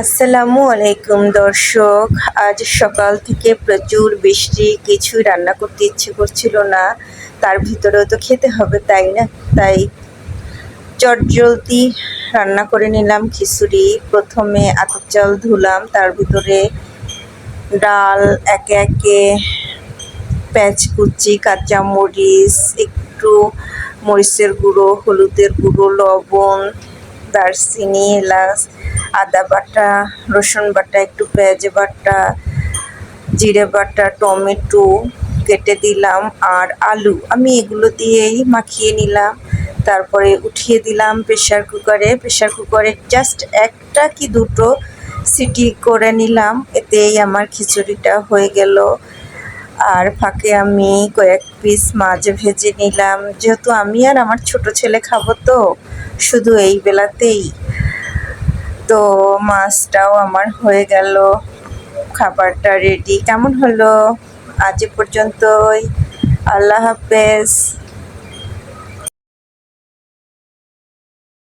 আসসালামু আলাইকুম দর্শক। আজ সকাল থেকে প্রচুর বৃষ্টি, কিছুই রান্না করতে ইচ্ছে করছিল না। তার ভিতরেও তো খেতে হবে, তাই না? তাই চটজলদি রান্না করে নিলাম খিচুড়ি। প্রথমে আতপ চাল ধুলাম, তার ভিতরে ডাল, একে একে পেঁয়াজ কুচি, কাঁচামরিচ, একটু মরিচের গুঁড়ো, হলুদের গুঁড়ো, লবণ, দারচিনি, এলাচ, আদা বাটা, রসুন বাটা, একটু পেঁয়াজ বাটা, জিরে বাটা, টমেটো কেটে দিলাম আর আলু, আমি এগুলো দিয়েই মাখিয়ে নিলাম। তারপরে উঠিয়ে দিলাম প্রেশার কুকারে জাস্ট একটা কি দুটো সিটি করে নিলাম, এতেই আমার খিচুড়িটা হয়ে গেল। আর ফাঁকে আমি কয়েক পিস মাছ ভেজে নিলাম, যেহেতু আমি আর আমার ছোট ছেলে খাবো, তো শুধু এই বেলাতেই তো মাছটাও আমার হয়ে গেল। খাবারটা রেডি। কেমন হলো? আজ এ পর্যন্তই। আল্লাহ হাফেজ।